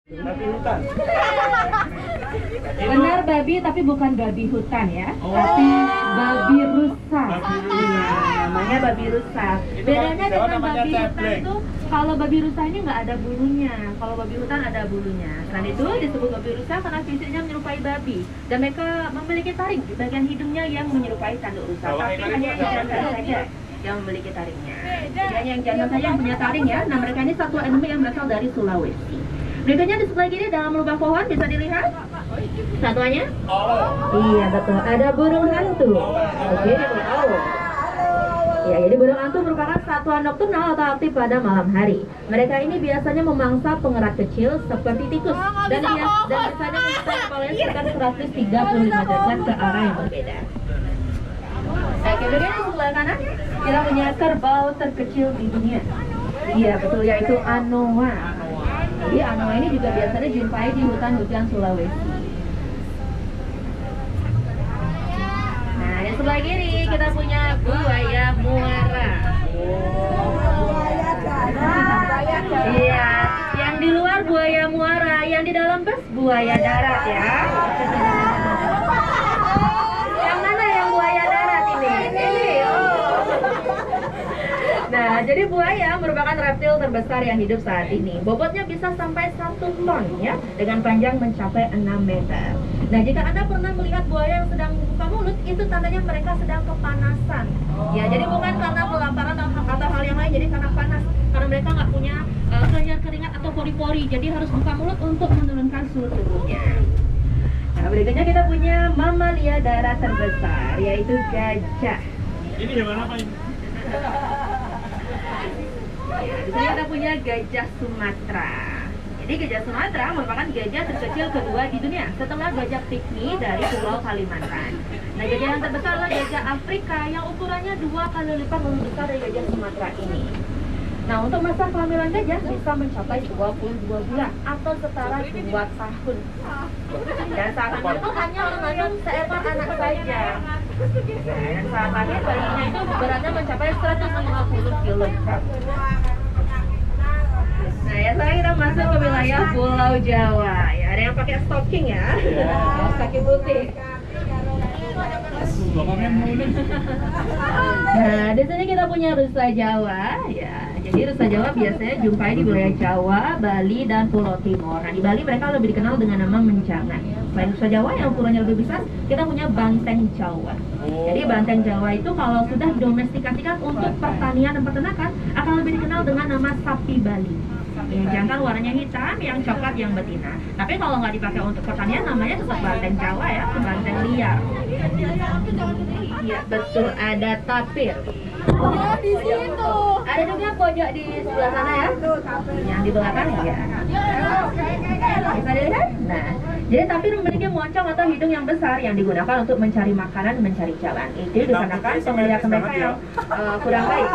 Babi hutan. Benar babi, tapi bukan babi hutan ya, tapi babi rusa. Iya, namanya babi rusa. Bedanya dengan babi hutan itu, kalau babi rusa ini nggak ada bulunya. Kalau babi hutan ada bulunya. Selain itu disebut babi rusa karena fisiknya menyerupai babi dan mereka memiliki taring di bagian hidungnya yang menyerupai tanduk rusa. Tapi hanya yang jantan saja yang memiliki taringnya. Jadi hanya yang jantan saja yang punya taring ya. Nah, mereka ini satwa endemik yang berasal dari Sulawesi. Berikutnya di sebelah kiri dalam lubang pohon bisa dilihat satuannya. Iya betul, ada burung hantu. Oke, ya, jadi burung hantu merupakan satwa nokturnal atau aktif pada malam hari. Mereka ini biasanya memangsa pengerat kecil seperti tikus dan biasanya mencapai kepalanya sekitar 135 derajat ke arah yang berbeda. Nah, kemudian di sebelah kanan kita punya kerbau terkecil di dunia. Iya betul, yaitu anoa. Jadi anoa ini juga biasanya dijumpai di hutan-hujan Sulawesi. Nah, di sebelah kiri kita punya buaya muara. Iya, yang di luar buaya muara, yang di dalam bus buaya darat ya. Yang mana yang buaya darat ini? Nah, jadi buaya merupakan reptil terbesar yang hidup saat ini. Bobotnya bisa sampai 1 ton ya, dengan panjang mencapai 6 meter. Nah, jika Anda pernah melihat buaya yang sedang membuka mulut, itu tandanya mereka sedang kepanasan. Ya, jadi bukan karena kelaparan atau hal yang lain, jadi karena panas. Karena mereka nggak punya keringat atau pori-pori, jadi harus buka mulut untuk menurunkan suhu tubuhnya. Nah, berikutnya kita punya mamalia darat terbesar, yaitu gajah. Ini hewan apa ini? Ya, di sini kita punya gajah Sumatera. Jadi gajah Sumatera merupakan gajah terkecil kedua di dunia setelah gajah pikni dari Pulau Kalimantan. Nah, gajah yang terbesar adalah gajah Afrika yang ukurannya 2 kali lipat lebih besar dari gajah Sumatera ini. Nah, untuk masa kehamilan gajah bisa mencapai 22 bulan atau setara 2 tahun. Dan saat hamil itu hanya mengandung seekor anak saja. Nah, dan saat lahir bayinya itu beratnya mencapai 150 kg. Nah, ya sekarang kita masuk ke wilayah Pulau Jawa. Ya, ada yang pakai stocking ya, kaki putih. Nah, di sini kita punya rusa Jawa. Ya, jadi rusa Jawa biasanya jumpai di wilayah Jawa, Bali, dan Pulau Timur. Nah, di Bali mereka lebih dikenal dengan nama menjangan. Selain rusa Jawa yang ukurannya lebih besar, kita punya banteng Jawa. Jadi banteng Jawa itu kalau sudah didomestikasikan untuk pertanian dan peternakan akan lebih dikenal dengan nama sapi Bali. Yang jantan warnanya hitam, yang coklat, yang betina. Tapi kalau nggak dipakai untuk pertanian, namanya tetap banteng Jawa ya, banteng liar. Iya betul, ada tapir. Ya, di situ. Ada juga pojok di sebelah sana ya, yang di belakang ya. Bisa dilihat? Nah, jadi tapir memiliki moncong atau hidung yang besar yang digunakan untuk mencari makanan, mencari jalan. Itu dikarenakan penglihatan mereka yang kurang baik.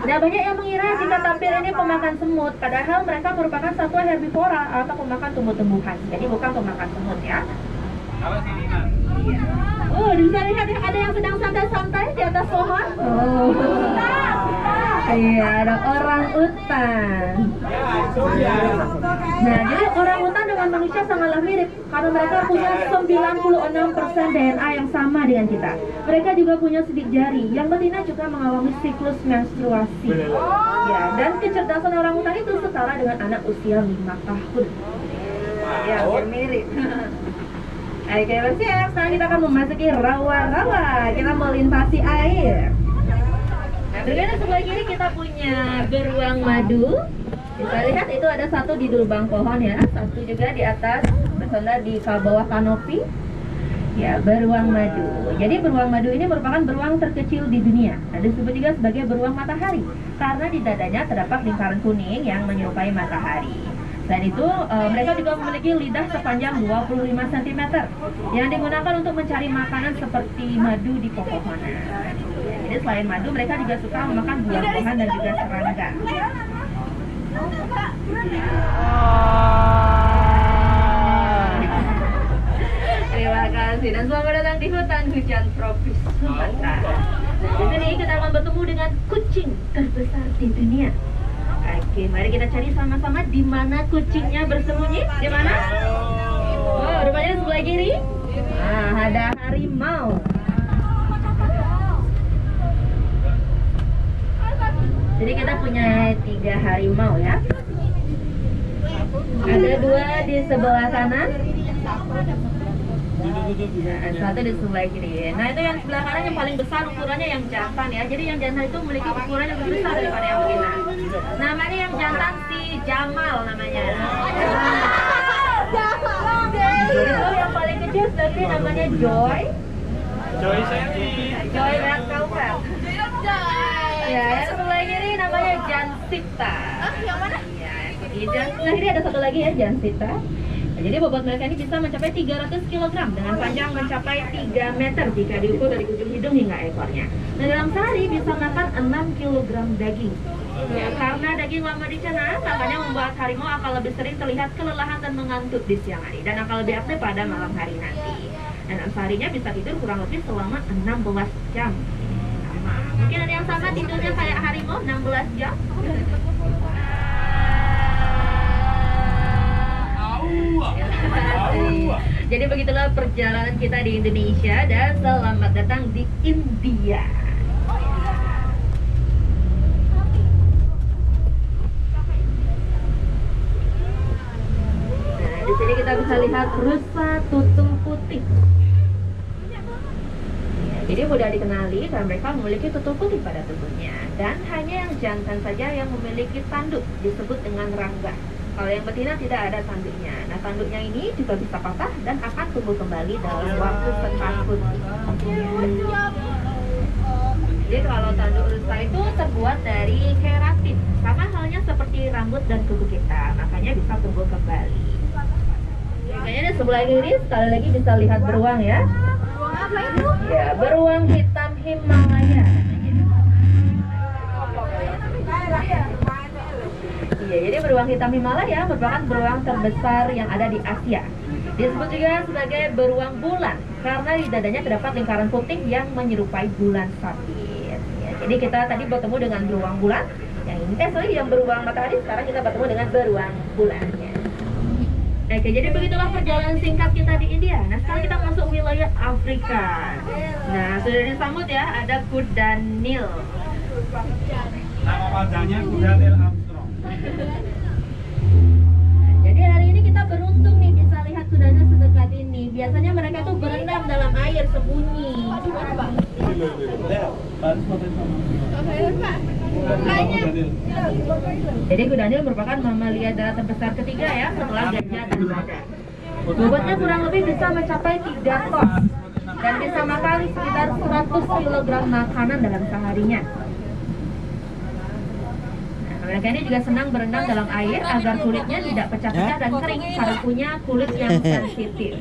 Nah, banyak yang mengira jika tapir ini pemakan semut, padahal mereka merupakan satwa herbivora atau pemakan tumbuh-tumbuhan. Jadi bukan pemakan semut ya. Iya. Oh, bisa lihat ya, ada yang sedang santai-santai di atas pohon. Oh. Iya, ada orang utan. Nah, jadi orang utan dengan manusia sangatlah mirip karena mereka punya 96% DNA yang sama dengan kita. Mereka juga punya sidik jari. Yang betina juga mengalami siklus menstruasi. Ya, dan kecerdasan orang utan itu setara dengan anak usia 5 tahun. Ya, mirip. Oke, siap. Sekarang kita akan memasuki rawa-rawa. Kita melintasi air. Nah, berikutnya sebelah kiri kita punya beruang madu. Bisa lihat itu ada satu di lubang pohon ya, satu juga di atas bersandar di bawah kanopi. Ya, beruang madu. Jadi beruang madu ini merupakan beruang terkecil di dunia. Nah, disebut juga sebagai beruang matahari karena di dadanya terdapat lingkaran kuning yang menyerupai matahari. Selain itu, mereka juga memiliki lidah sepanjang 25 cm yang digunakan untuk mencari makanan seperti madu di pepohonan. Jadi selain madu, mereka juga suka memakan buah-buahan dan juga serangga. Terima kasih dan selamat datang di hutan hujan tropis Sumatera. Di sini kita akan bertemu dengan kucing terbesar di dunia. Oke, Oke, mari kita cari sama-sama di mana kucingnya bersembunyi. Di mana? Oh, rupanya di sebelah kiri. Nah, ada harimau. Jadi kita punya 3 harimau ya. Ada 2 di sebelah kanan. Satu di sebelah kiri. Nah, itu yang sebelah kanan yang paling besar ukurannya yang jantan ya. Jadi yang jantan itu memiliki ukuran yang lebih besar daripada yang betina. Namanya yang jantan si Jamal namanya. Itu yang paling kecil sebelah kiri namanya Joy. Joy Sandy. Joy Red Velvet. Ya, yang sebelah kiri namanya Jansita. Yang mana? Ya, yang sebelah kiri ada satu lagi ya, Jansita. Jadi bobot mereka ini bisa mencapai 300 kg dengan panjang mencapai 3 meter jika diukur dari ujung hidung hingga ekornya. Nah, dalam sehari bisa makan 6 kg daging. Ya, karena daging lama dicerna, makanya membuat harimau akan lebih sering terlihat kelelahan dan mengantuk di siang hari dan akan lebih aktif pada malam hari nanti. Dan dalam seharinya bisa tidur kurang lebih selama 16 jam. Mungkin ada yang sama tidurnya kayak harimau 16 jam. Jadi begitulah perjalanan kita di Indonesia dan selamat datang di India. Nah, di sini kita bisa lihat rusa tutul putih. Jadi mudah dikenali karena mereka memiliki tutul putih pada tubuhnya dan hanya yang jantan saja yang memiliki tanduk disebut dengan rangga. Kalau yang betina tidak ada tanduknya. Nah, tanduknya ini juga bisa patah dan akan tumbuh kembali dalam waktu setahun. Jadi kalau tanduk rusa itu terbuat dari keratin, sama halnya seperti rambut dan kuku kita, makanya bisa tumbuh kembali. Kayaknya di sebelah kiri sekali lagi bisa lihat beruang ya. Beruang apa itu? Ya, beruang hitam Himalaya. Iya, jadi beruang hitam Himalaya merupakan beruang terbesar yang ada di Asia. Disebut juga sebagai beruang bulan karena di dadanya terdapat lingkaran putih yang menyerupai bulan sabit. Ya, jadi kita tadi bertemu dengan beruang bulan, yang beruang matahari. Sekarang kita bertemu dengan beruang bulannya. Oke, jadi begitulah perjalanan singkat kita di India. Nah, sekarang kita masuk wilayah Afrika. Nah, sudah disambut ya, ada kuda Nil. Nama panjangnya kuda Neil Armstrong. Jadi hari ini kita beruntung nih bisa lihat kudanya sedekat ini. Biasanya mereka tuh berendam dalam air sembunyi. Jadi kuda Nil merupakan mamalia darat terbesar ketiga ya setelah gajah dan badak. Bobotnya kurang lebih bisa mencapai 3 ton dan bisa makan sekitar 100 kg makanan dalam seharinya. Mereka ini juga senang berendam dalam air agar kulitnya tidak pecah-pecah dan kering karena punya kulit yang sensitif.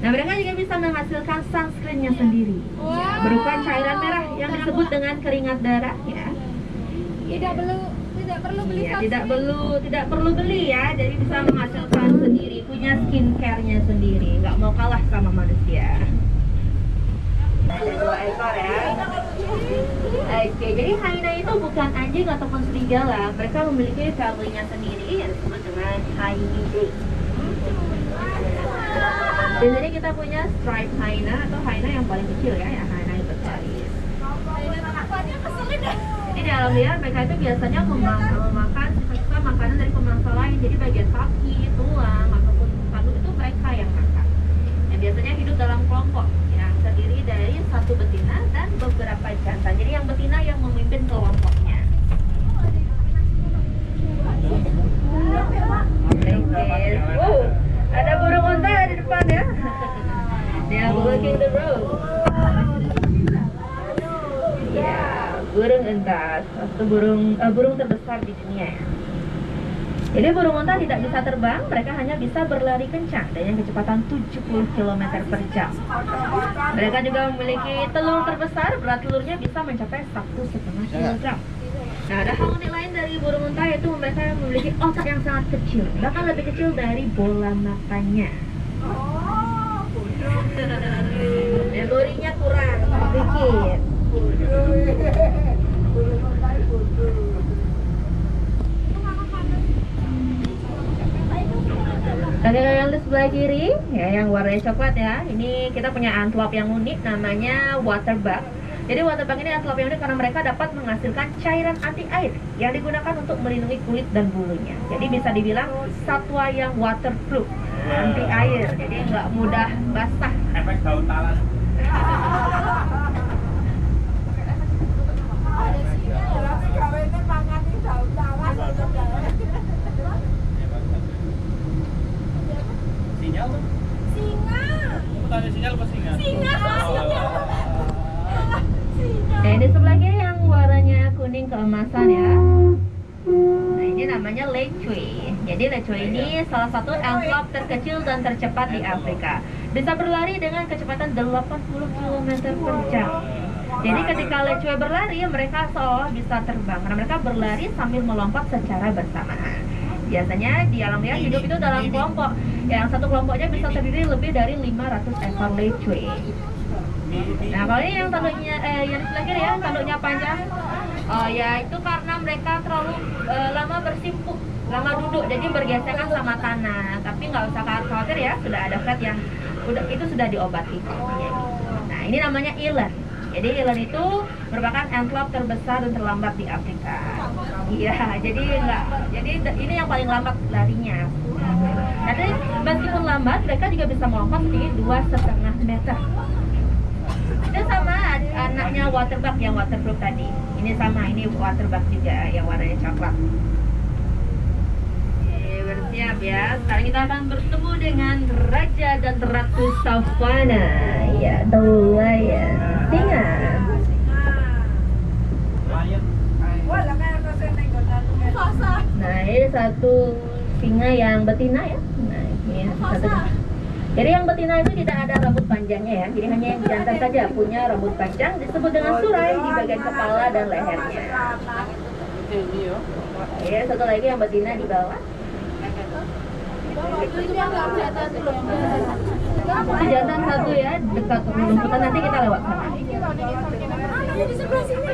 Nah, mereka juga bisa menghasilkan sunscreennya sendiri berupa cairan merah yang disebut dengan keringat darah ya. Tidak perlu beli Ya, tidak perlu beli ya. Jadi bisa menghasilkan sendiri, punya skincare-nya sendiri, nggak mau kalah sama manusia. Ada 2 ekor ya. Oke, jadi hyena itu bukan anjing ataupun serigala. Mereka memiliki family-nya sendiri yang disebut dengan Hyenidae. Di sini kita punya striped hyena atau hyena yang paling kecil ya, hyena yang berbaris. Jadi di alam liar mereka itu biasanya memakan sisa-sisa makanan dari pemangsa lain. Jadi bagian kaki, tulang ataupun tanduk itu mereka yang makan. Yang biasanya hidup dalam kelompok yang terdiri dari satu betina dan beberapa jantan. Jadi yang betina yang memimpin kelompoknya. Oke, ada burung unta di depan ya. They are walking the road. Ya, burung unta, satu burung terbesar di dunia ya. Jadi burung unta tidak bisa terbang, mereka hanya bisa berlari kencang dengan kecepatan 70 km per jam. Mereka juga memiliki telur terbesar, berat telurnya bisa mencapai 1,5 kg. Nah, ada hal unik lain dari burung unta yaitu mereka memiliki otak yang sangat kecil, bahkan lebih kecil dari bola matanya. Memorinya kurang sedikit. Ada yang di sebelah kiri, ya yang warnanya coklat ya. Ini kita punya antelope yang unik, namanya waterbug. Jadi waterbug ini antelope yang unik karena mereka dapat menghasilkan cairan anti air yang digunakan untuk melindungi kulit dan bulunya. Jadi bisa dibilang satwa yang waterproof, anti air. Jadi nggak mudah basah. Efek daun talas. Sinyal tuh? Singa. Kamu tanya sinyal apa singa? Singa. Nah ini sebelah kiri yang warnanya kuning keemasan ya. Nah ini namanya lecue. Jadi lecue ini salah satu antelope terkecil dan tercepat di Afrika. Bisa berlari dengan kecepatan 80 km per jam. Jadi ketika lecue berlari, mereka seolah bisa terbang karena mereka berlari sambil melompat secara bersamaan. Biasanya di alam liar hidup itu dalam kelompok. Yang satu kelompoknya bisa terdiri lebih dari 500 ekor lecue. Nah kalau ini yang tanduknya, yang sebelah kiri ya, tanduknya panjang. Ya itu karena mereka terlalu lama bersimpuh, lama duduk, jadi bergesekan sama tanah. Tapi nggak usah khawatir ya, sudah ada vet yang itu sudah diobati. Nah ini namanya eland. Jadi eland itu merupakan antelope terbesar dan terlambat di Afrika. Iya, jadi ini yang paling lambat larinya. Jadi meskipun lambat, mereka juga bisa melompat setinggi 2,5 meter. Itu sama anaknya waterbug yang waterproof tadi. Ini sama, ini waterbug juga yang warnanya coklat. Oke, bersiap ya. Sekarang kita akan bertemu dengan Raja dan Ratu Savana. Ya, lion. Singa. Nah, ini satu singa yang betina ya. Nah, ini satu. Jadi yang betina itu tidak ada rambut panjangnya ya. Jadi hanya yang jantan saja punya rambut panjang, disebut dengan surai di bagian kepala dan lehernya. Ya, satu lagi yang betina di bawah. Itu jantan satu ya, dekat rumputan, nanti kita lewat sana. Di sebelah sini.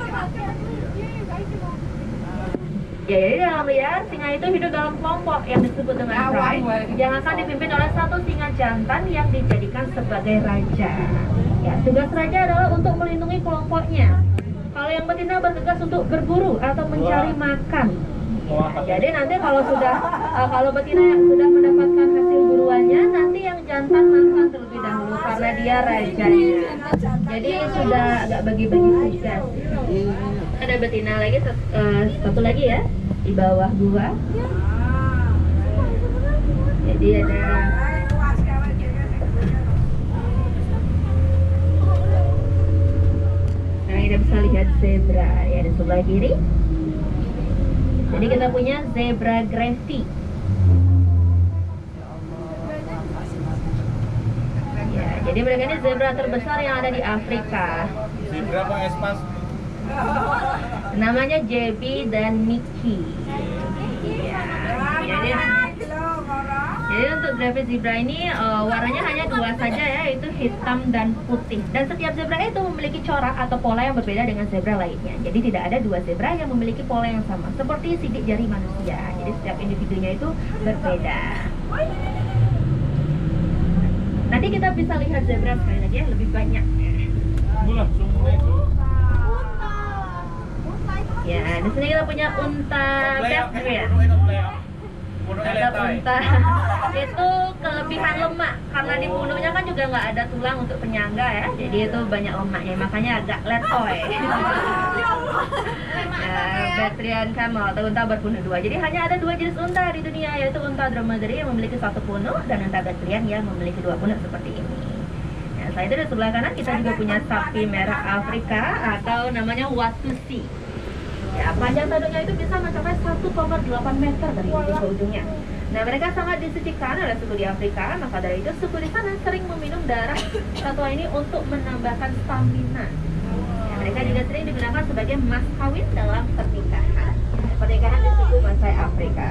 Ya, jadi dalam liar, singa itu hidup dalam kelompok yang disebut dengan pride, yang akan dipimpin oleh satu singa jantan yang dijadikan sebagai raja. Ya, tugas raja adalah untuk melindungi kelompoknya. Kalau yang betina bertugas untuk berburu atau mencari makan. Ya, jadi nanti kalau betina yang sudah mendapatkan hasil buruannya, nanti yang jantan makan terlebih dahulu karena dia rajanya. Jadi sudah agak bagi-bagi tugas. Ada betina lagi, satu lagi ya di bawah gua. Jadi ada nah kita bisa lihat zebra ya di sebelah kiri. Jadi kita punya zebra Grevy. Ya, jadi mereka ini zebra terbesar yang ada di Afrika. Zebra apa espas? Namanya JB dan Mickey. Ya, jadi untuk Grevy zebra ini warnanya hanya dua saja ya, yaitu hitam dan putih. Dan setiap zebra itu memiliki corak atau pola yang berbeda dengan zebra lainnya. Jadi tidak ada dua zebra yang memiliki pola yang sama, seperti sidik jari manusia. Jadi setiap individunya itu berbeda. Nanti kita bisa lihat zebra sekali lagi ya, lebih banyak. Bulan sumber itu. Ya, di sini kita punya unta Bedouin. Ada unta itu kelebihan lemak karena di punuknya kan juga nggak ada tulang untuk penyangga ya, jadi itu banyak lemaknya, makanya agak letoy. Bedouin camel atau unta berpunuk dua. Jadi hanya ada dua jenis unta di dunia, yaitu unta dromedary yang memiliki satu punuk dan unta Bedouin yang memiliki dua punuk seperti ini. Nah, selain itu di sebelah kanan kita juga punya sapi merah Afrika atau namanya Watusi. Ya, panjang tanduknya itu bisa mencapai 1,8 meter dari ujung ke ujungnya. Nah, mereka sangat disisihkan oleh suku di Afrika, maka dari itu suku di sana sering meminum darah satwa ini untuk menambahkan stamina. Ya, mereka juga sering digunakan sebagai mas kawin dalam pernikahan. Pernikahan di suku Maasai Afrika.